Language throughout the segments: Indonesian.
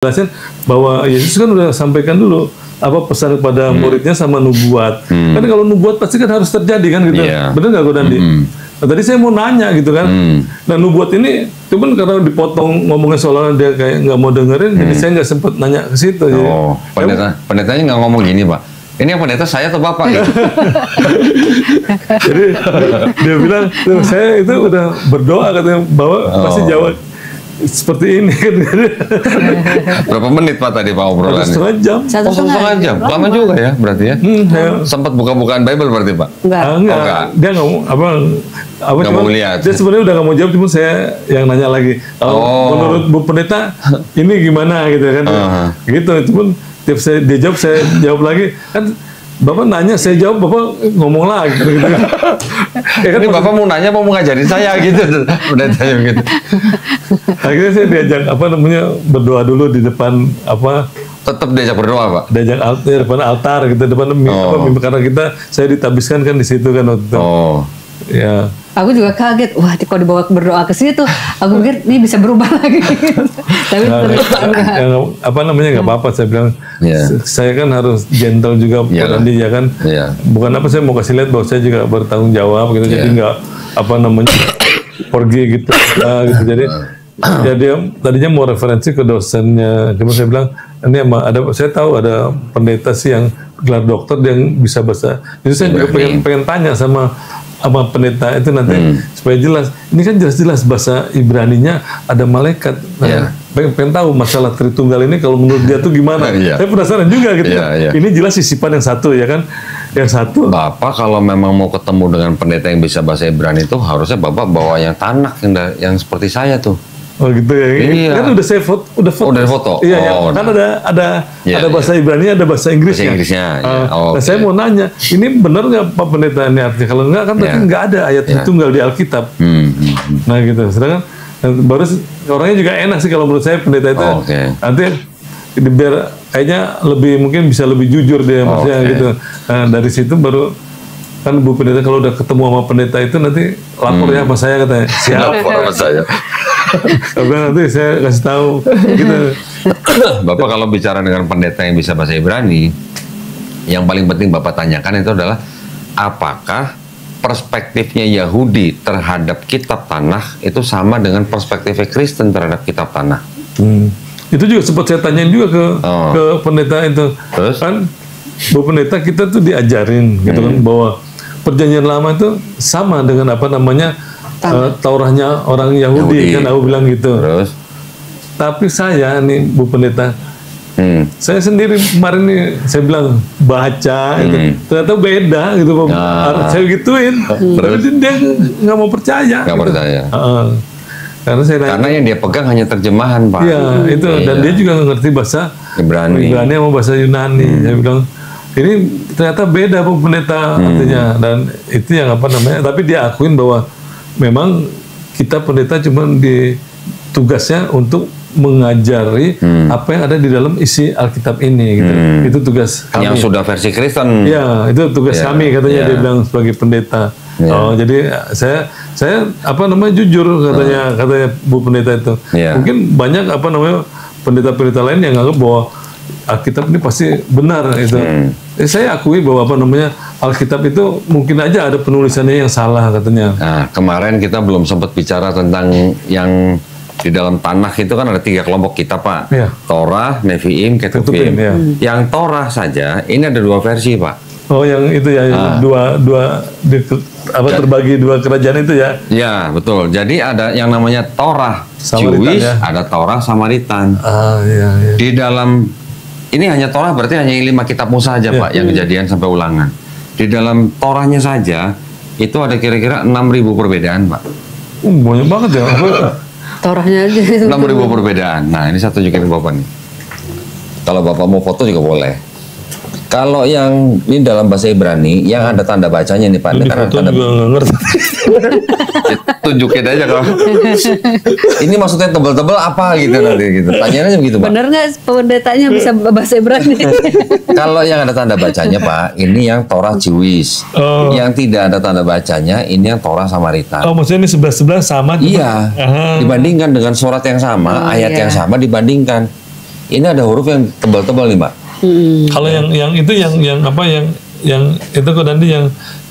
jelasin bahwa Yesus kan udah sampaikan dulu apa pesan kepada muridnya sama nubuat. Kan kalau nubuat pasti kan harus terjadi kan gitu. Bener nggak Ko Dandi? Nah, tadi saya mau nanya gitu kan. Nah nubuat ini cuman karena dipotong ngomongnya seolah dia kayak nggak mau dengerin, jadi saya nggak sempet nanya ke situ. Oh, pendetanya nggak ngomong gini Pak. Ini yang pendeta saya atau Bapak? Gitu. Jadi dia bilang, saya itu udah berdoa katanya bahwa pasti jawab seperti ini. Berapa menit Pak tadi Pak obrolannya? 1,5 jam. 1,5 jam. Lama juga ya berarti ya? Sempat buka-bukaan Bible berarti Pak? Enggak. Dia ngomong nggak mau lihat. Dia sebenarnya udah nggak mau jawab, cuma saya yang nanya lagi. Menurut Bu Pendeta ini gimana gitu kan? Gitu. Cuman tiap dia jawab, saya jawab lagi. Kan Bapak nanya, saya jawab, Bapak ngomong lagi gitu kan. Ya kan ini Bapak mau nanya, mau ngajarin saya gitu. Pendetanya gitu. Akhirnya saya diajak berdoa dulu di depan tetap diajak berdoa Pak. Diajak di depan altar gitu, depan karena saya ditabiskan kan di situ kan waktu itu. Ya. Aku juga kaget, wah kalau dibawa berdoa ke situ, aku pikir ini bisa berubah lagi. Tapi nggak apa-apa, saya bilang. Saya kan harus gentle juga Pak Andi ya kan. Bukan saya mau kasih lihat bahwa saya juga bertanggung jawab gitu, jadi nggak pergi gitu. Jadi dia tadinya mau referensi ke dosennya, cuma saya bilang ini saya tahu ada pendeta sih yang gelar dokter yang bisa bahasa. Jadi saya juga pengen tanya sama pendeta itu nanti supaya jelas. Ini kan jelas-jelas bahasa Ibraninya ada malaikat. Nah, pengen tahu masalah Tritunggal ini kalau menurut dia tuh gimana. Saya penasaran juga gitu. Ini jelas sisipan yang satu ya kan. Yang satu. Bapak kalau memang mau ketemu dengan pendeta yang bisa bahasa Ibrani itu harusnya Bapak bawa yang Tanakh yang seperti saya tuh. Oh gitu ya. Kan udah saya foto. Udah foto. Iya, kan ada bahasa Ibrani, ada bahasa Inggrisnya. Nah, saya mau nanya, ini benar nggak Pak Pendeta ini artinya? Kalau nggak kan berarti nggak ada ayat Tritunggal di Alkitab. Nah gitu. Sedangkan baru orangnya juga enak sih kalau menurut saya pendeta itu. Nanti biar kayaknya mungkin bisa lebih jujur dia maksudnya gitu. Nah dari situ baru kan Bu Pendeta kalau udah ketemu sama pendeta itu nanti lapor ya sama saya katanya. Siap. Lapor sama saya. Nanti saya kasih tahu gitu. Bapak kalau bicara dengan pendeta yang bisa bahasa Ibrani, yang paling penting Bapak tanyakan itu adalah apakah perspektifnya Yahudi terhadap kitab Tanakh itu sama dengan perspektifnya Kristen terhadap kitab Tanakh. Itu juga sempat saya tanyain juga ke pendeta itu. Terus? Kan Bu Pendeta kita tuh diajarin gitu kan bahwa Perjanjian Lama itu sama dengan Taurahnya orang Yahudi kan aku bilang gitu. Terus? Tapi saya nih Bu Pendeta, saya sendiri kemarin nih saya bilang baca gitu, ternyata beda gitu. Saya gituin, terus dia nggak mau percaya. Nggak percaya. Karena yang dia pegang hanya terjemahan Pak. Iya itu dan dia juga nggak ngerti bahasa Ibrani sama bahasa Yunani. Saya bilang ini ternyata beda Bu Pendeta artinya, dan itu yang tapi dia akuin bahwa memang kita pendeta cuma tugasnya untuk mengajari apa yang ada di dalam isi Alkitab ini gitu. Itu tugas kami. Yang sudah versi Kristen. Iya, itu tugas kami katanya dia bilang sebagai pendeta. Jadi saya jujur katanya Bu Pendeta itu. Mungkin banyak pendeta-pendeta lain yang nganggap bahwa Alkitab ini pasti benar itu. Saya akui bahwa Alkitab itu mungkin aja ada penulisannya yang salah katanya. Nah, kemarin kita belum sempat bicara tentang yang di dalam Tanakh itu kan ada 3 kelompok kitab Pak. Torah, Nevi'im, Ketuvim. Yang Torah saja ini ada 2 versi Pak. Oh yang itu ya, terbagi 2 kerajaan itu ya? Ya betul. Jadi ada yang namanya Torah Jewish, ada Torah Samaritan. Di dalam ini hanya Torah berarti hanya 5 kitab Musa saja Pak, yang Kejadian sampai Ulangan. Di dalam Torahnya saja itu ada kira-kira 6.000 perbedaan Pak. Banyak banget ya. Torahnya aja itu 6.000 perbedaan. Nah ini saya tunjukin Bapak nih. Kalau Bapak mau foto juga boleh. Kalau yang ini dalam bahasa Ibrani yang ada tanda bacanya nih Pak. Di foto juga nggak ngerti. Tunjukin aja kalau. Ini maksudnya tebel-tebel apa gitu nanti gitu. Tanyanya begitu Pak. Bener nggak pendetanya bisa bahasa Ibrani? Kalau yang ada tanda bacanya Pak, ini yang Torah Jewish. Yang tidak ada tanda bacanya, ini yang Torah Samaritan. Maksudnya ini sebelah sama? Iya. Dibandingkan dengan surat yang sama, ayat yang sama dibandingkan. ini ada huruf yang tebal-tebal nih, Mbak. Kalau yang itu yang apa yang itu kok nanti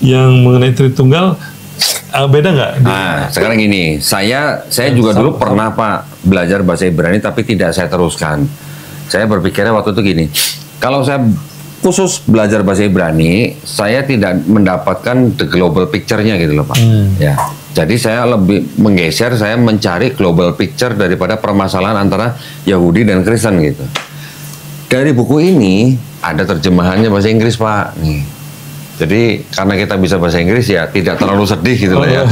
yang mengenai Tritunggal beda nggak? Nah, sekarang gini, saya juga dulu pernah Pak belajar bahasa Ibrani tapi tidak saya teruskan. Saya berpikirnya waktu itu gini, kalau saya khusus belajar bahasa Ibrani, saya tidak mendapatkan the global picture-nya gitu loh Pak. Ya, jadi saya lebih menggeser, saya mencari global picture daripada permasalahan antara Yahudi dan Kristen gitu. Dari buku ini ada terjemahannya bahasa Inggris Pak. Nih. Jadi karena kita bisa bahasa Inggris ya tidak terlalu sedih gitu loh ya.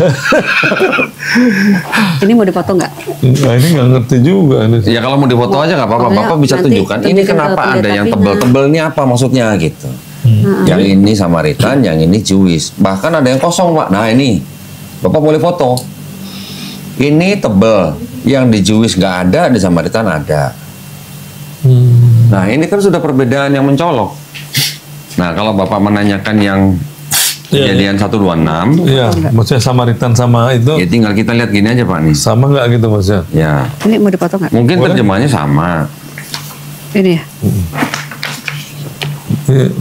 Ini mau dipoto nggak? Nah, ini nggak ngerti juga. Ya kalau mau dipoto aja nggak apa-apa. Bapak bisa tunjukkan ini kenapa ada yang tebel-tebel ini apa maksudnya gitu. Yang ini Samaritan, yang ini Jewish. Bahkan ada yang kosong Pak. Nah ini Bapak boleh foto. Ini tebel, yang di Jewish nggak ada, di Samaritan ada. Nah ini kan sudah perbedaan yang mencolok. Nah, kalau Bapak menanyakan yang kejadian 126, iya, maksudnya Samaritan sama itu. Ya tinggal kita lihat gini aja Pak nih. Sama nggak gitu maksudnya? Ya. Ini mau dipotong nggak? Mungkin terjemahannya sama. Ini ya.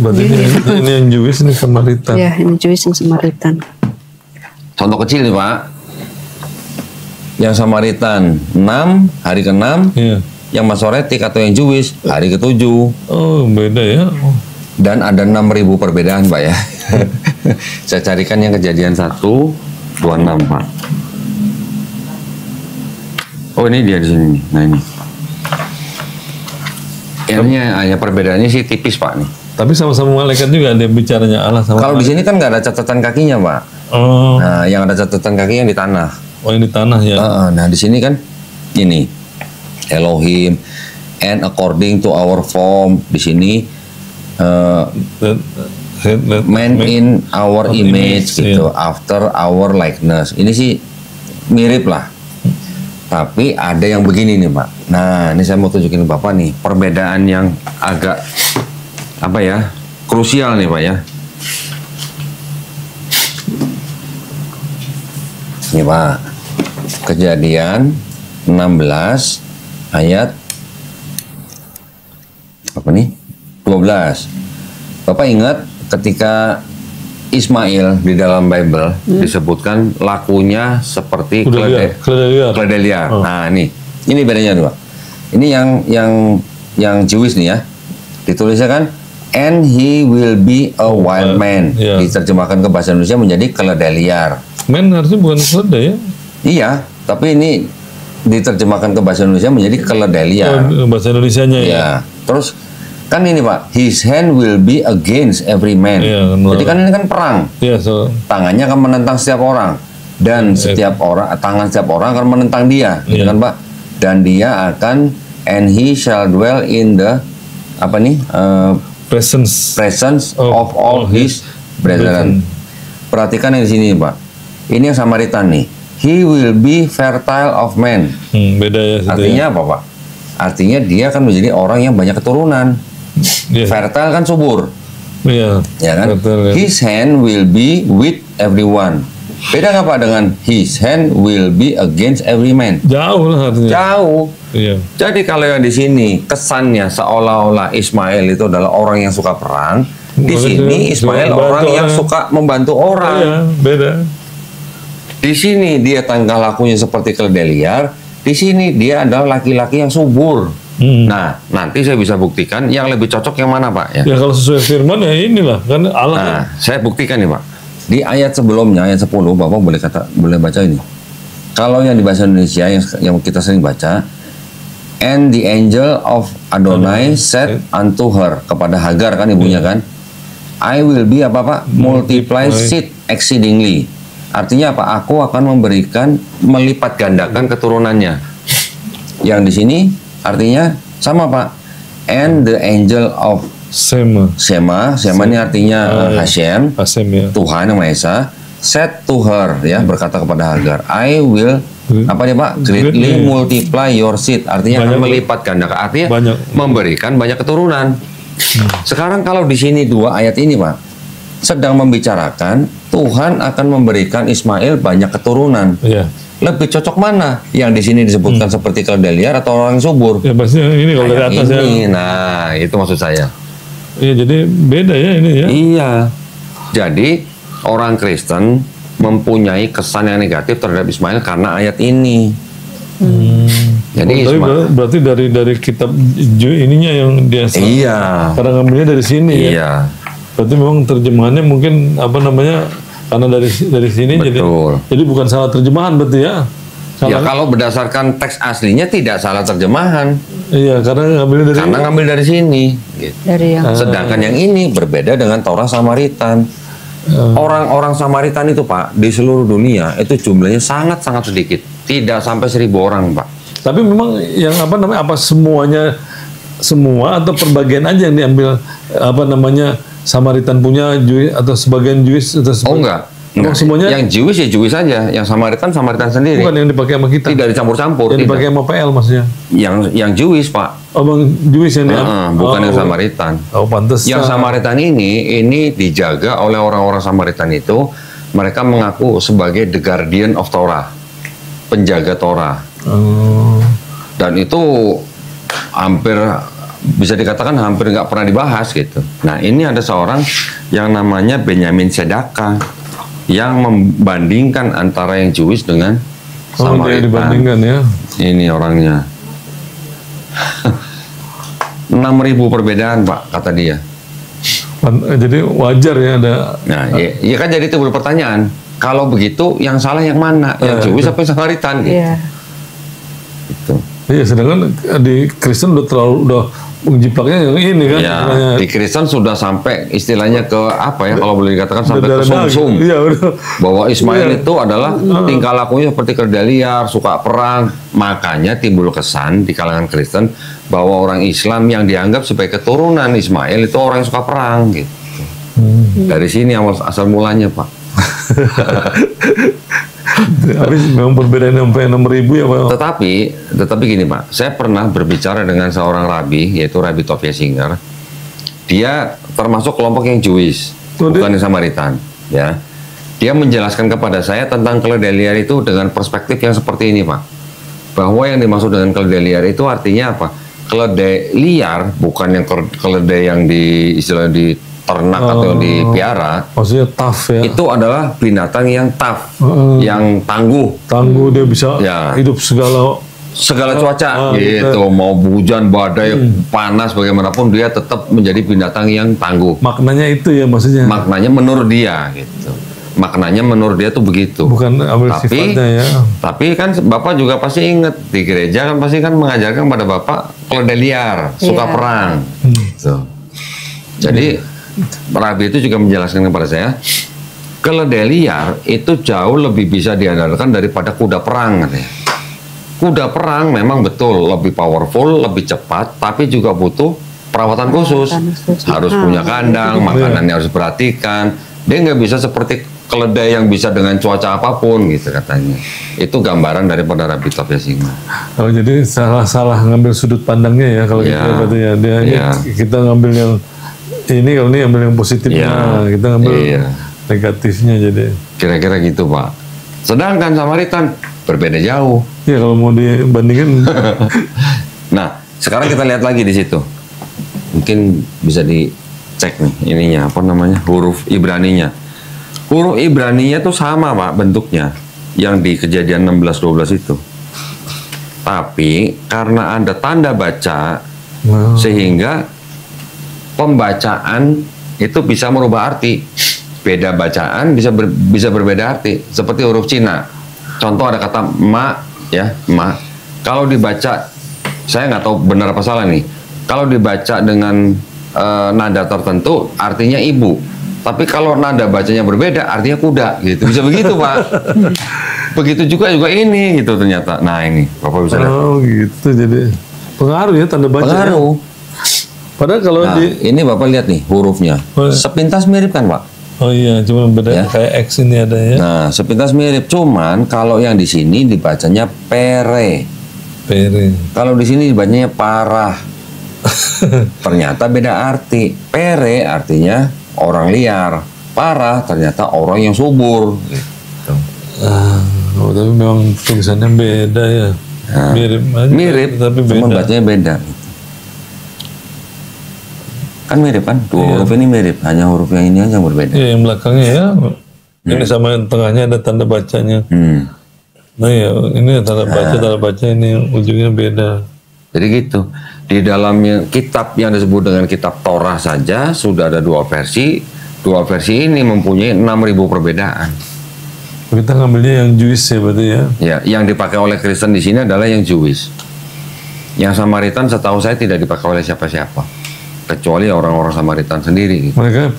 Berarti ini yang Jewish, ini Samaritan. Iya, ini Jewish yang Samaritan. Contoh kecil nih Pak. Yang Samaritan 6, hari ke-6. Iya. Yang Masoretik atau yang Jewish hari ke-7. Oh, beda ya. Dan ada 6.000 perbedaan Pak ya. Saya carikan yang kejadian 126 Pak. Oh ini dia di sini. Nah ini. Ini hanya perbedaannya sih tipis Pak nih. Tapi sama-sama malaikat juga ada bicaranya Allah sama. Kalau di sini kan nggak ada catatan kakinya Pak. Oh. Nah yang ada catatan kakinya di tanah. Oh yang di tanah ya. Nah di sini kan ini Elohim and according to our form di sini. Man in our image gitu, after our likeness. Ini sih mirip lah. Tapi ada yang begini nih Pak. Nah ini saya mau tunjukin Bapak nih perbedaan yang agak apa ya, krusial nih Pak ya. Ini Pak, Kejadian 16 ayat apa nih? 12. Bapak ingat ketika Ismail di dalam Bible disebutkan lakunya seperti keledai liar. Oh. Nah, ini bedanya tuh, Pak. Ini yang Jewish nih ya. Ditulisnya kan and he will be a wild man. Yeah. Diterjemahkan ke bahasa Indonesia menjadi keledai liar. Man harusnya bukan keledai ya? Iya, tapi ini diterjemahkan ke bahasa Indonesia menjadi keledai liar. Oh, bahasa Indonesianya ya. Ya. Terus kan ini Pak, his hand will be against every man. Jadi kan ini kan perang. Tangannya akan menentang setiap orang dan setiap orang, tangan setiap orang akan menentang dia, gitu kan Pak. Dan dia akan and he shall dwell in the apa nih presence of all his brethren. Perhatikan yang di sini Pak. Ini yang Samaritan nih. He will be fertile of men. Beda ya. Artinya apa Pak? Artinya dia akan menjadi orang yang banyak keturunan. Fertile kan subur. Ya kan? Fertile, his hand will be with everyone. Beda nggak Pak dengan his hand will be against every man? Jauh lah artinya. Jauh. Iya. Jadi kalau yang di sini kesannya seolah-olah Ismail itu adalah orang yang suka perang. Di sini Ismail orang yang suka membantu orang. Iya, beda. Di sini dia tingkah lakunya seperti keledai liar. Di sini dia adalah laki-laki yang subur. Nah, nanti saya bisa buktikan yang lebih cocok yang mana Pak? Ya kalau sesuai firman ya inilah kan Allah. Nah, saya buktikan nih Pak. Di ayat sebelumnya, ayat 10, Bapak boleh baca ini. Kalau yang di bahasa Indonesia yang kita sering baca, and the angel of Adonai said unto her, kepada Hagar kan ibunya kan, I will be apa Pak? Multiply seed exceedingly. Artinya apa? Aku akan memberikan melipat gandakan keturunannya. Yang di sini artinya sama Pak. And the angel of Shema ini artinya Hashem, ya. Tuhan yang Maha Esa, said to her ya, berkata kepada Hagar, I will apa nih Pak? Greatly multiply your seed. Artinya akan melipat gandakan. Artinya memberikan banyak keturunan. Sekarang kalau di sini dua ayat ini Pak sedang membicarakan Tuhan akan memberikan Ismail banyak keturunan. lebih cocok mana? Yang di sini disebutkan seperti keledai liar atau orang yang subur? Ya pasti ini kalau dari atas ini. Nah, itu maksud saya. Iya, jadi beda ya ini ya. Iya. Jadi orang Kristen mempunyai kesan yang negatif terhadap Ismail karena ayat ini. Jadi berarti dari kitab ininya yang dia karena ngambilnya dari sini ya. Berarti memang terjemahannya mungkin karena dari sini. Betul. jadi bukan salah terjemahan berarti ya. Ya kalau berdasarkan teks aslinya tidak salah terjemahan. Iya, karena ngambil dari sini. Gitu. Sedangkan yang ini berbeda dengan Torah Samaritan. Orang-orang Samaritan itu Pak di seluruh dunia itu jumlahnya sangat-sangat sedikit, tidak sampai 1.000 orang Pak. Tapi memang yang semuanya semua atau perbagian aja yang diambil Samaritan punya Jewish atau sebagian Jewish atau enggak. Semuanya yang Jewish ya Jewish saja, yang Samaritan sendiri. Bukan yang dipakai sama kita. Tidak dicampur-campur. Yang dipakai sama PL maksudnya. Yang Jewish Pak. Oh, Bang Jewish yang bukan yang Samaritan. Oh, pantes. Yang Samaritan ini dijaga oleh orang-orang Samaritan itu, mereka mengaku sebagai the guardian of Torah, penjaga Torah. Dan itu hampir bisa dikatakan hampir nggak pernah dibahas gitu. Nah ini ada seorang yang namanya Benyamin Sedaka yang membandingkan antara yang Jewish dengan Samaritan. Dibandingkan ya. Ini orangnya. 6.000 perbedaan Pak kata dia. Jadi wajar ya ada. Nah ya kan jadi timbul pertanyaan. Kalau begitu yang salah yang mana? Yang Jewish apa yang Samaritan? Gitu. Gitu. Iya, sedangkan di Kristen udah menjiplaknya yang ini kan. Ya, di Kristen sudah sampai istilahnya ke kalau boleh dikatakan sampai ke sumsum. Iya, bahwa Ismail itu adalah tingkah lakunya seperti keledai liar, suka perang. Makanya timbul kesan di kalangan Kristen bahwa orang Islam yang dianggap sebagai keturunan Ismail itu orang yang suka perang gitu. Dari sini asal mulanya, Pak. Habis memang perbedaan sampai 6.000 ya Pak. Tetapi gini Pak, saya pernah berbicara dengan seorang rabi, yaitu Rabbi Tovia Singer. Dia termasuk kelompok yang Jewish, bukan yang Samaritan. Ya, dia menjelaskan kepada saya tentang keledai liar itu dengan perspektif yang seperti ini Pak. Bahwa yang dimaksud dengan keledai liar itu artinya apa? Keledai liar bukan yang keledai yang istilahnya di ternak atau yang dipiara, maksudnya tough ya. Itu adalah binatang yang tough, yang tangguh. Tangguh, dia bisa hidup segala cuaca gitu. Mau hujan, badai, panas bagaimanapun dia tetap menjadi binatang yang tangguh. Maknanya itu ya maksudnya. Maknanya menurut dia gitu. Maknanya menurut dia tuh begitu. Bukan ambil sifatnya ya. Tapi kan Bapak juga pasti ingat di gereja kan pasti kan mengajarkan pada Bapak keledai liar, suka perang. Gitu. Jadi Rabi itu juga menjelaskan kepada saya, keledai liar itu jauh lebih bisa diandalkan daripada kuda perang katanya. Kuda perang memang betul lebih powerful, lebih cepat, tapi juga butuh perawatan khusus. Harus punya kandang, makanannya harus diperhatikan. Dia nggak bisa seperti keledai yang bisa dengan cuaca apapun gitu katanya. Itu gambaran daripada Rabbi Tovia Singer. Oh jadi salah ngambil sudut pandangnya ya kalau gitu berarti ya. Kita ngambil yang ini kalau ini ambil yang positifnya, kita ngambil negatifnya jadi. Kira-kira gitu Pak. Sedangkan Samaritan berbeda jauh. Ya kalau mau dibandingin. Nah sekarang kita lihat lagi di situ. Mungkin bisa dicek nih ininya huruf Ibraninya. Huruf Ibraninya tuh sama Pak bentuknya yang di Kejadian 16:12 itu. Tapi karena ada tanda baca sehingga pembacaan itu bisa merubah arti. Beda bacaan bisa berbeda arti. Seperti huruf Cina. Contoh ada kata ma, ya, ma. Kalau dibaca, saya nggak tahu benar apa salah nih. Kalau dibaca dengan nada tertentu, artinya ibu. Tapi kalau nada bacanya berbeda, artinya kuda. Gitu. Bisa begitu Pak. Begitu juga ini gitu ternyata. Nah ini, Bapak bisa lihat. Oh gitu, jadi pengaruh ya tanda baca. Pengaruh. Padahal kalau ini Bapak lihat nih hurufnya, sepintas mirip kan Pak? Oh iya, cuma beda kayak X ini ada ya. Nah, sepintas mirip, cuman kalau yang di sini dibacanya pere. Kalau di sini dibacanya parah. Ternyata beda arti. Pere artinya orang liar, parah ternyata orang yang subur. Gitu. Oh, tapi memang tulisannya beda ya. Nah, mirip, tapi beda. Cuma bacanya beda. Kan mirip kan? Dua huruf ini mirip, hanya huruf yang ini aja yang berbeda. Iya, yang belakangnya ya. Ini sama yang tengahnya ada tanda bacanya. Nah ya, ini tanda baca ini ujungnya beda. Jadi gitu. Di dalam kitab yang disebut dengan kitab Torah saja sudah ada dua versi. Dua versi ini mempunyai 6.000 perbedaan. Kita ngambilnya yang Jewish ya berarti ya? Ya, yang dipakai oleh Kristen di sini adalah yang Jewish. Yang Samaritan setahu saya tidak dipakai oleh siapa-siapa, kecuali orang-orang Samaritan sendiri. Gitu. Mereka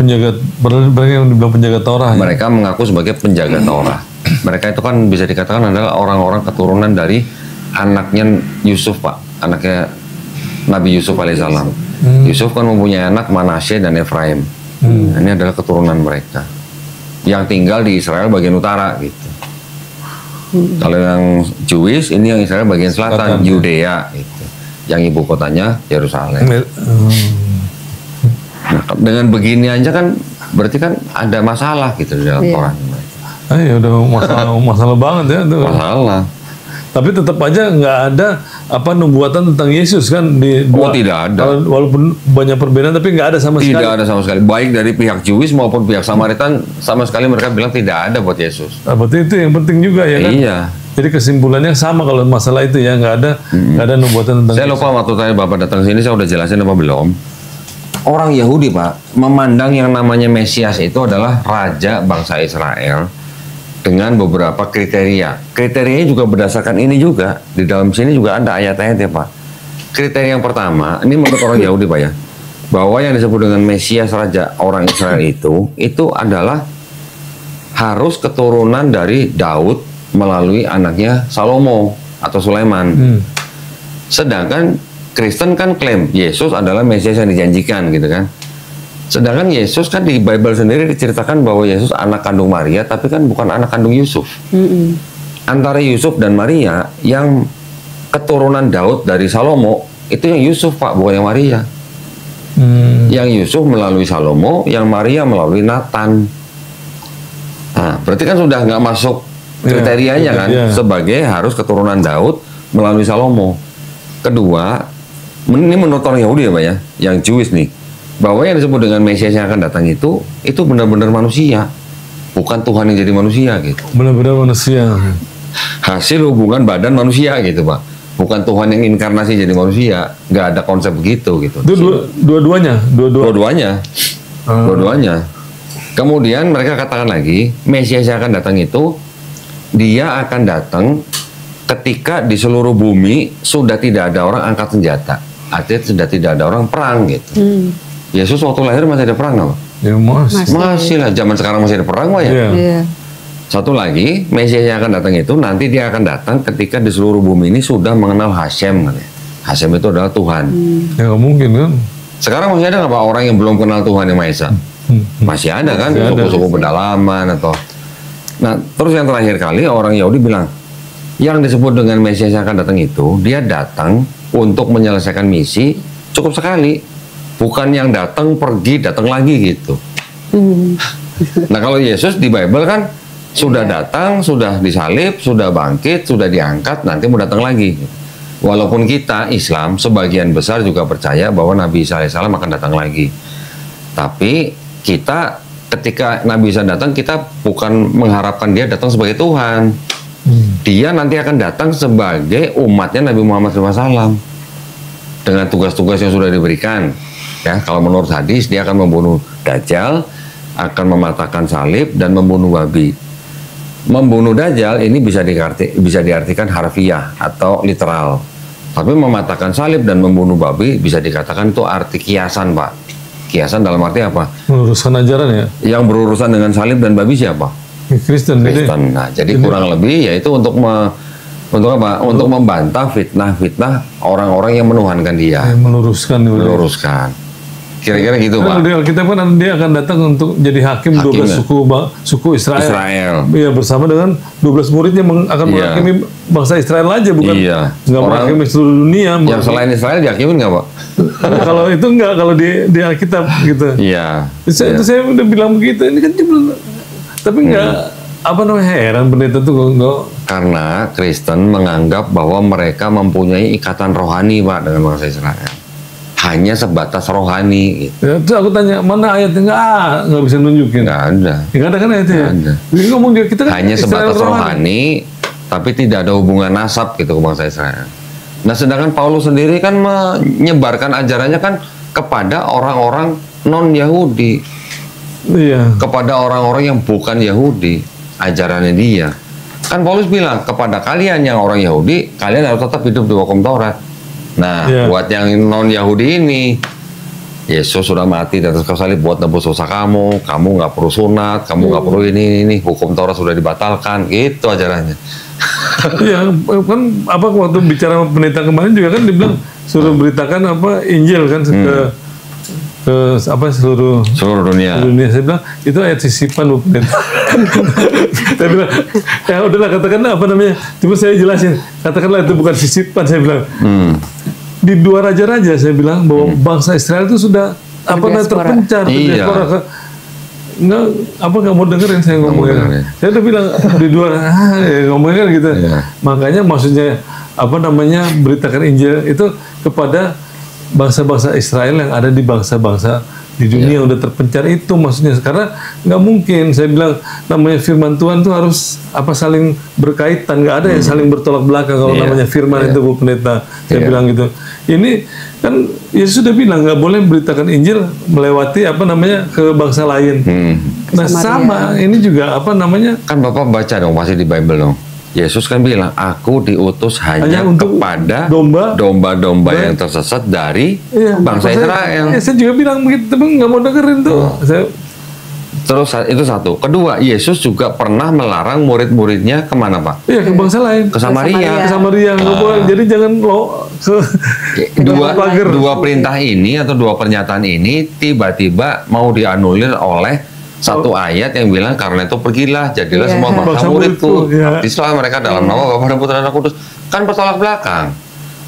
yang dibilang penjaga Torah. Mereka mengaku sebagai penjaga Torah. Mereka itu kan bisa dikatakan adalah orang-orang keturunan dari anaknya Yusuf, Pak. Anaknya Nabi Yusuf alaihissalam. Yusuf kan mempunyai anak Manasye dan Efraim. Ini adalah keturunan mereka yang tinggal di Israel bagian utara gitu. Kalau yang Jewish ini yang Israel bagian selatan, Yudea gitu. Yang ibu kotanya Yerusalem. Nah, dengan begini aja kan berarti kan ada masalah gitu di dalam Torah. Ya udah masalah banget ya. Masalah. Tapi tetap aja nggak ada nubuatan tentang Yesus kan tidak ada. Walaupun banyak perbedaan tapi nggak ada sama sekali. Tidak ada sama sekali. Baik dari pihak Jewish maupun pihak Samaritan sama sekali mereka bilang tidak ada buat Yesus. Berarti itu yang penting juga ya kan. Iya. Jadi kesimpulannya sama kalau masalah itu ya nggak ada nubuatan tentang. Saya lupa waktu tadi Bapak datang sini saya udah jelasin apa belum. Orang Yahudi Pak memandang yang namanya Mesias itu adalah raja bangsa Israel dengan beberapa kriteria. Kriterianya juga berdasarkan ini juga. Di dalam sini juga ada ayat-ayatnya Pak. Kriteria yang pertama, ini menurut orang Yahudi Pak ya, bahwa yang disebut dengan Mesias raja orang Israel itu adalah harus keturunan dari Daud melalui anaknya Salomo atau Sulaiman. Sedangkan Kristen kan klaim Yesus adalah Mesias yang dijanjikan gitu kan. Sedangkan Yesus kan di Bible sendiri diceritakan bahwa Yesus anak kandung Maria, tapi kan bukan anak kandung Yusuf. Antara Yusuf dan Maria, yang keturunan Daud dari Salomo, itu yang Yusuf Pak, bukan yang Maria. Yang Yusuf melalui Salomo, yang Maria melalui Nathan. Nah, berarti kan sudah nggak masuk kriterianya kan, sebagai harus keturunan Daud melalui Salomo. Kedua, ini menurut orang Yahudi ya Pak ya, yang Jewish nih, bahwa yang disebut dengan Mesias yang akan datang itu benar-benar manusia, bukan Tuhan yang jadi manusia gitu. Benar-benar manusia. Hasil hubungan badan manusia gitu Pak, bukan Tuhan yang inkarnasi jadi manusia. Nggak ada konsep begitu gitu. Dua-duanya. Kemudian mereka katakan lagi, Mesias yang akan datang itu dia akan datang ketika di seluruh bumi sudah tidak ada orang angkat senjata, artinya sudah tidak ada orang perang gitu. Yesus waktu lahir masih ada perang nggak? Ya, masih lah. Zaman sekarang masih ada perang Pak ya. Satu lagi, Mesias yang akan datang itu nanti dia akan datang ketika di seluruh bumi ini sudah mengenal Hashem. Hashem itu adalah Tuhan. Ya nggak mungkin kan? Sekarang masih ada nggak Pak orang yang belum kenal Tuhan yang Maha Esa? Masih ada kan? Suku-suku pedalaman atau. Nah terus yang terakhir kali orang Yahudi bilang, yang disebut dengan Mesias yang akan datang itu dia datang untuk menyelesaikan misi cukup sekali. Bukan yang datang pergi datang lagi gitu. Nah kalau Yesus di Bible kan sudah datang, sudah disalib, sudah bangkit, sudah diangkat, nanti mau datang lagi. Walaupun kita Islam sebagian besar juga percaya bahwa Nabi Isa alaihissalam akan datang lagi. Tapi kita ketika Nabi Isa datang kita bukan mengharapkan dia datang sebagai Tuhan. Dia nanti akan datang sebagai umatnya Nabi Muhammad SAW dengan tugas-tugas yang sudah diberikan. Ya, kalau menurut hadis dia akan membunuh Dajjal, akan mematahkan salib dan membunuh babi. Membunuh Dajjal ini bisa diartikan harfiah atau literal. Tapi mematahkan salib dan membunuh babi bisa dikatakan itu arti kiasan Pak. Kiasan dalam arti apa? Meluruskan ajaran ya. Yang berurusan dengan salib dan babi siapa? Kristen. Nah, jadi kurang lebih yaitu untuk apa? Untuk membantah fitnah-fitnah orang-orang yang menuhankan dia. Meluruskan. Kira-kira gitu Pak. Di Alkitab kan dia akan datang untuk jadi hakim 12 suku Israel. Iya, bersama dengan 12 muridnya akan menghakimi bangsa Israel aja, bukan nggak menghakimi seluruh dunia. Yang selain Israel dihakimin nggak Pak? Kalau itu nggak, kalau di Alkitab gitu. Iya. Saya udah bilang begitu, ini kan cuma, tapi nggak apa namanya heran pendeta tuh nggak. Karena Kristen menganggap bahwa mereka mempunyai ikatan rohani Pak dengan bangsa Israel. Hanya sebatas rohani. Gitu. Ya, terus aku tanya mana ayatnya nggak bisa nunjukin. Nggak ada. Nggak ada kan ayatnya. Nggak ada. Jadi ngomong dia kita kan hanya sebatas rohani, tapi tidak ada hubungan nasab gitu ke bangsa Israel. Nah sedangkan Paulus sendiri kan menyebarkan ajarannya kan kepada orang-orang non Yahudi. Iya. Kepada orang-orang yang bukan Yahudi, ajarannya dia. Kan Paulus bilang, kepada kalian yang orang Yahudi, kalian harus tetap hidup di hukum Taurat. Nah, buat yang non-Yahudi ini, Yesus sudah mati di atas kayu salib buat nebus dosa kamu nggak perlu sunat, kamu nggak perlu ini, hukum Taurat sudah dibatalkan, gitu ajarannya. Iya, kan apa waktu bicara pendeta kemarin juga kan dibilang suruh beritakan apa Injil kan ke apa seluruh dunia. Saya bilang itu ayat sisipan Bu pendeta. Saya bilang ya udahlah katakanlah apa namanya, cuma saya jelasin katakanlah itu bukan sisipan, saya bilang. Di 2 raja-raja saya bilang bahwa bangsa Israel itu sudah apa namanya terpencar, nggak mau dengerin saya ngomongnya. Saya udah bilang di 2 ngomongnya kan gitu. Makanya maksudnya apa namanya beritakan Injil itu kepada bangsa-bangsa Israel yang ada di bangsa-bangsa di dunia yang udah terpencar itu maksudnya. Karena nggak mungkin saya bilang namanya firman Tuhan tuh harus apa saling berkaitan, nggak ada yang saling bertolak belakang kalau namanya firman itu Bu Pendeta. Saya bilang gitu. Ini kan Yesus sudah bilang nggak boleh beritakan Injil melewati apa namanya ke bangsa lain. Nah sama ini juga apa namanya kan Bapak baca dong masih di Bible dong. Yesus kan bilang, aku diutus hanya kepada domba-domba yang tersesat dari bangsa Israel. Saya juga bilang begitu, tapi nggak mau dengerin tuh. Terus itu satu. Kedua, Yesus juga pernah melarang murid-muridnya kemana Pak? Iya, ke bangsa lain. Ke Samaria. Ke Samaria. Jadi jangan dua perintah ini atau 2 pernyataan ini tiba-tiba mau dianulir oleh satu ayat yang bilang karena itu pergilah jadilah semua bangsa muridku. Baptislah mereka dalam nama Bapa dan Putra dan Roh Kudus. Kan bertolak belakang.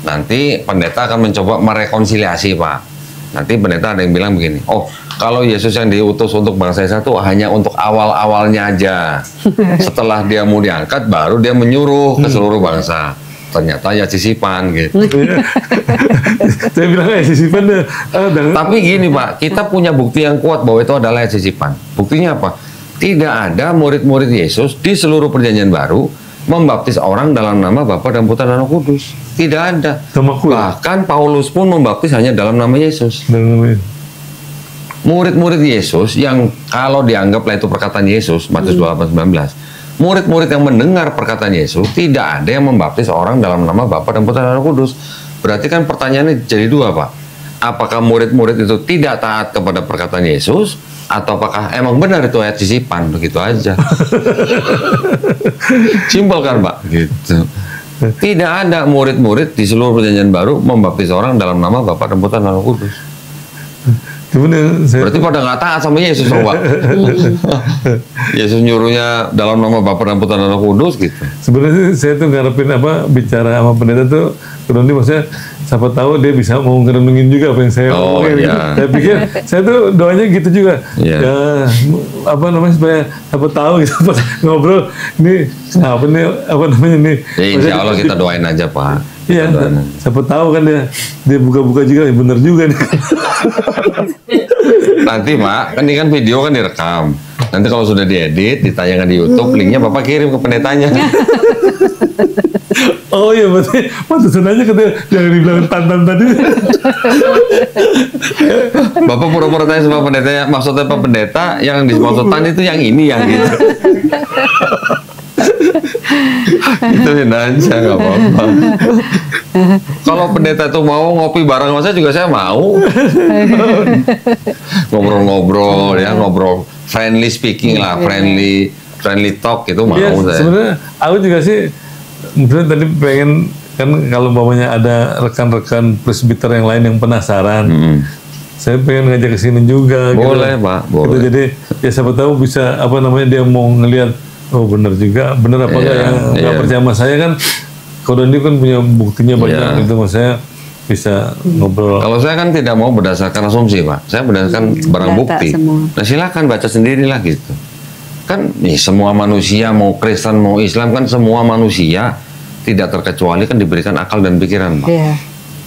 Nanti pendeta akan mencoba merekonsiliasi Pak. Nanti pendeta ada yang bilang begini, oh kalau Yesus yang diutus untuk bangsa Israel itu hanya untuk awal-awalnya aja. Setelah dia mau diangkat baru dia menyuruh ke seluruh bangsa. Ternyata ya sisipan gitu. Saya bilang ya sisipan deh. Tapi gini Pak, kita punya bukti yang kuat bahwa itu adalah sisipan. Buktinya apa? Tidak ada murid-murid Yesus di seluruh perjanjian baru membaptis orang dalam nama Bapa dan Putra dan Roh Kudus. Tidak ada. Bahkan Paulus pun membaptis hanya dalam nama Yesus. Murid-murid Yesus yang kalau dianggaplah itu perkataan Yesus, Matius 28:19. Murid-murid yang mendengar perkataan Yesus tidak ada yang membaptis orang dalam nama Bapa dan Putra dan Roh Kudus. Berarti kan pertanyaannya jadi 2 Pak. Apakah murid-murid itu tidak taat kepada perkataan Yesus atau apakah emang benar itu ayat sisipan? Begitu aja. Simpel kan Pak? Gitu. Tidak ada murid-murid di seluruh perjanjian baru membaptis orang dalam nama Bapa dan Putra dan Roh Kudus. Berarti pada nggak taat sama Yesus Pak. Yesus nyuruhnya dalam nama Bapa dan Putra dan Roh Kudus gitu. Sebenarnya saya tuh ngarepin apa bicara sama pendeta tuh Kurni maksudnya siapa tahu dia bisa mau ngerenungin juga apa yang saya omongin. Saya pikir saya tuh doanya gitu juga. Ya apa namanya supaya siapa tahu gitu ngobrol ini apa nih apa namanya nih. Ya, insya Allah kita doain aja Pak. Iya, siapa tahu kan dia buka-buka juga, ya bener juga nih. Nanti Pak, kan ini kan video kan direkam. Nanti kalau sudah diedit, ditayangkan di YouTube, linknya Bapak kirim ke pendetanya. Oh iya, berarti pantesan aja katanya jangan dibilang tantan tadi. Bapak pura-pura tanya sama pendetanya, maksudnya Pak Pendeta, yang dimaksudkan itu yang ini yang gitu. Ituin aja nggak apa-apa. Kalau pendeta itu mau ngopi bareng sama saya juga saya mau. Ngobrol-ngobrol ya, ngobrol friendly speaking lah, friendly talk itu mau ya, saya. Sebenarnya aku juga sih, mungkin tadi pengen kan kalau umpamanya ada rekan-rekan presbiter yang lain yang penasaran. Saya pengen ngajak ke sini juga. Boleh gitu. Pak, boleh. Gitu, jadi ya siapa tahu bisa apa namanya dia mau ngelihat. Oh benar juga, benar apa enggak yang nggak percaya sama saya kan, kalau ini kan punya buktinya banyak gitu, maksudnya bisa ngobrol. Kalau saya kan tidak mau berdasarkan asumsi Pak, saya berdasarkan barang bukti. Nah silakan baca sendirilah gitu. Kan semua manusia, mau Kristen, mau Islam, kan semua manusia tidak terkecuali kan diberikan akal dan pikiran, Pak. Yeah.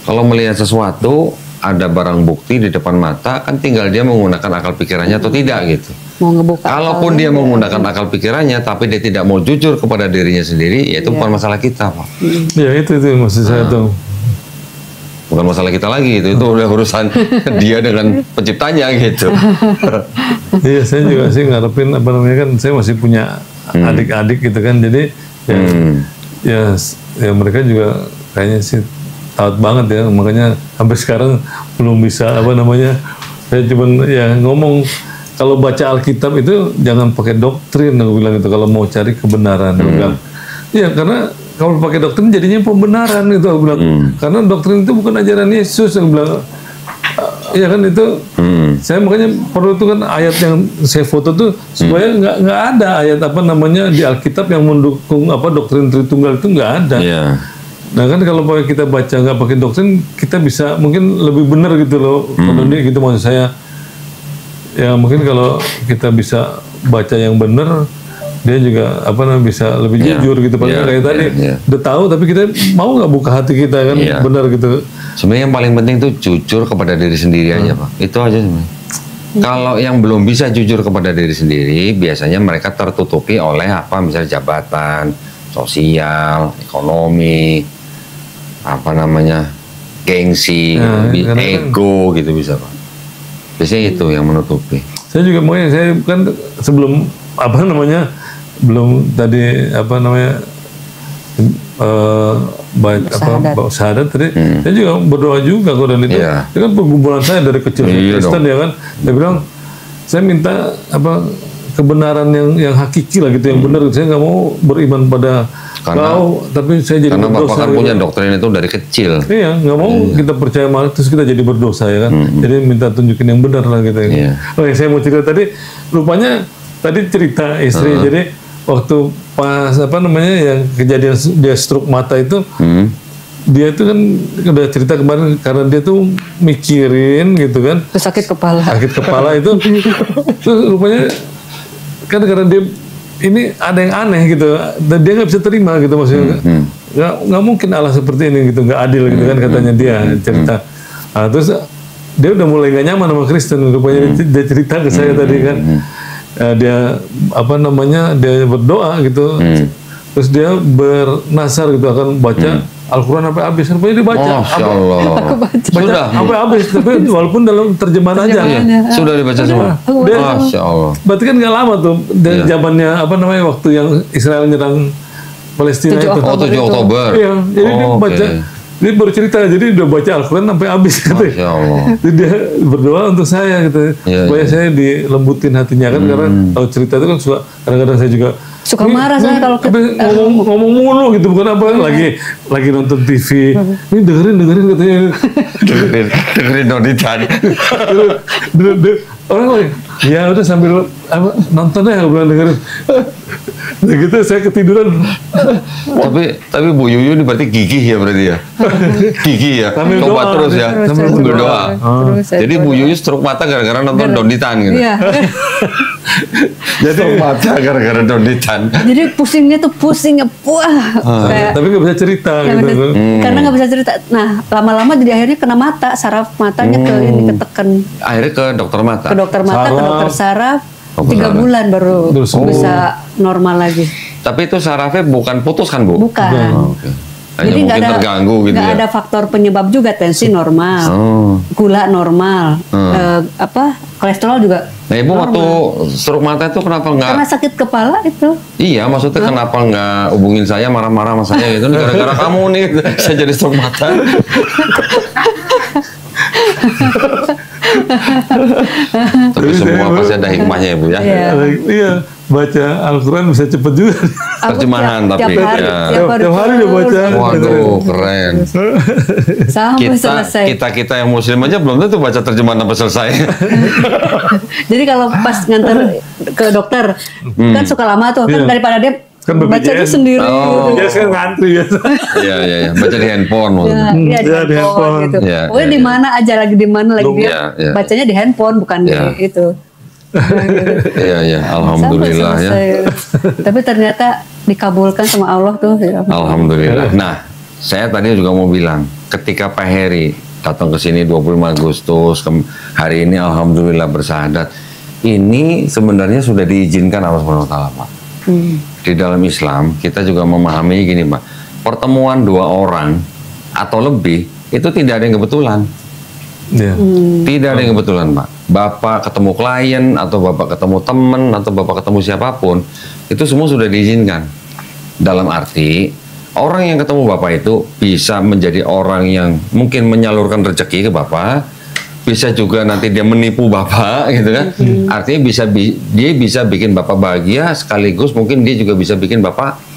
Kalau melihat sesuatu, ada barang bukti di depan mata, kan tinggal dia menggunakan akal pikirannya atau tidak gitu. Mau ngebuka. Kalaupun dia menggunakan akal pikirannya, tapi dia tidak mau jujur kepada dirinya sendiri, ya itu bukan masalah kita, Pak. Ya itu maksud saya tuh. Bukan masalah kita lagi, itu udah urusan dia dengan penciptanya gitu. Iya, saya juga sih ngarepin apa namanya, kan saya masih punya adik-adik gitu kan, jadi ya mereka juga kayaknya sih taat banget ya, makanya sampai sekarang belum bisa apa namanya, saya cuman ya ngomong kalau baca Alkitab itu jangan pakai doktrin, aku bilang itu kalau mau cari kebenaran, aku bilang ya karena kalau pakai doktrin jadinya pembenaran itu, aku bilang. Karena doktrin itu bukan ajaran Yesus, aku bilang. Ya kan itu. Saya makanya perlu itu kan ayat yang saya foto tuh supaya nggak ada ayat apa namanya di Alkitab yang mendukung apa doktrin Tritunggal itu nggak ada. Yeah. Nah kan kalau kita baca nggak pakai doktrin, kita bisa mungkin lebih benar gitu loh. Ini gitu maksud saya. Ya mungkin kalau kita bisa baca yang benar, dia juga apa namanya bisa lebih jujur gitu, kayak tadi udah tahu tapi kita mau nggak buka hati kita kan benar gitu. Sebenarnya yang paling penting tuh jujur kepada diri sendiri aja, Pak. Itu aja sebenarnya. Kalau yang belum bisa jujur kepada diri sendiri, biasanya mereka tertutupi oleh apa, misalnya jabatan, sosial, ekonomi, apa namanya, gengsi, ego gitu bisa, Pak. Biasanya itu yang menutupi. Saya juga makanya saya kan sebelum apa namanya belum tadi apa namanya syahadat tadi, saya juga berdoa juga kalau itu. Itu kan pergumulan saya dari kecil Kristen ya kan. Dia bilang saya minta apa kebenaran yang hakiki lah gitu, yang benar. Saya nggak mau beriman pada kau, tapi saya jadi berdosa. Karena Bapak kan punya doktrin itu dari kecil. Iya, nggak mau kita percaya malah terus kita jadi berdosa ya kan. Jadi minta tunjukin yang benar lah gitu. Oke, saya mau cerita tadi, rupanya tadi cerita istri, jadi waktu pas apa namanya yang kejadian dia stroke mata itu, dia itu kan udah cerita kemarin karena dia tuh mikirin gitu kan. Sakit kepala. Sakit kepala itu, terus rupanya kan karena dia ini ada yang aneh gitu, dan dia nggak bisa terima gitu maksudnya. Nggak mungkin Allah seperti ini gitu, nggak adil gitu kan katanya dia cerita. Nah, terus dia udah mulai nggak nyaman sama Kristen, rupanya dia cerita ke saya tadi kan. Dia apa namanya dia berdoa gitu, terus dia bernasar gitu akan baca Al-Quran sampai habis, rupanya dia baca. Masya Allah. Baca sampai habis, tapi walaupun dalam terjemahan aja. Sudah dibaca semua. Masya Allah. Berarti kan nggak lama tuh dari zamannya apa namanya waktu yang Israel nyerang Palestina itu. 7 Oktober. Iya, jadi dia baca. Dia baru cerita, jadi udah baca Al-Quran sampai habis gitu. Masya Allah. Jadi dia berdoa untuk saya gitu, supaya saya dilembutin hatinya kan, karena kalau cerita itu kan suka kadang-kadang saya juga suka marah saya kalau ngomong mulu gitu, bukan apa lagi nonton TV, ini dengerin katanya, dengerin Donitan. Orang lain, ya udah sambil nonton ya, bilang dengerin. Nah gitu saya ketiduran. tapi Bu Yuyu ini berarti gigih ya berarti ya. Gigih ya. Coba terus ya. Sambil doa. Jadi Bu Yuyu stroke mata gara-gara nonton Donitan gitu. Iya. Jadi stroke mata gara-gara Donitan. Jadi pusingnya tuh tapi nggak bisa cerita gitu. Karena nggak bisa cerita. Nah lama-lama jadi akhirnya kena mata, saraf matanya ketekan. Akhirnya ke dokter mata. Ke dokter mata, ke dokter saraf. 3 bulan baru bisa normal lagi. Tapi itu sarafnya bukan putus kan Bu? Bukan. Jadi nggak ada terganggu gitu. Nggak ada faktor penyebab juga, tensi normal, gula normal, kolesterol juga. Nah Ibu waktu stroke mata itu kenapa nggak? Karena sakit kepala itu. Iya, maksudnya kenapa nggak hubungin saya marah-marah sama saya gitu? Gara-gara kamu nih saya jadi stroke mata. Tapi semua pasti ada hikmahnya ya Bu ya. Iya, baca Al-Quran bisa cepet juga. Terjemahan tapi tiap hari udah baca. Waduh keren. Sampai selesai. Kita yang Muslim aja belum tentu baca terjemahan sampai selesai. Jadi kalau pas nganter ke dokter kan suka lama tuh, kan daripada dia kan bacanya sendiri. Biasa kan ngantri biasa. Iya, baca di handphone. Iya, di handphone gitu. Pokoknya di mana aja lagi, di mana lagi dia bacanya di handphone, bukan di itu. Iya, alhamdulillah ya. Tapi ternyata dikabulkan sama Allah tuh. Ya. Alhamdulillah. Nah, saya tadi juga mau bilang, ketika Pak Heri datang ke sini 25 Agustus, hari ini alhamdulillah bersahadat. Ini sebenarnya sudah diizinkan Allah SWT, Pak. Di dalam Islam kita juga memahami gini, Pak. Pertemuan dua orang atau lebih itu tidak ada yang kebetulan. Tidak ada yang kebetulan, Pak. Bapak ketemu klien atau Bapak ketemu teman atau Bapak ketemu siapapun, itu semua sudah diizinkan. Dalam arti orang yang ketemu Bapak itu bisa menjadi orang yang mungkin menyalurkan rezeki ke Bapak, bisa juga nanti dia menipu Bapak gitu kan. Artinya dia bisa bikin Bapak bahagia, sekaligus mungkin dia juga bisa bikin Bapak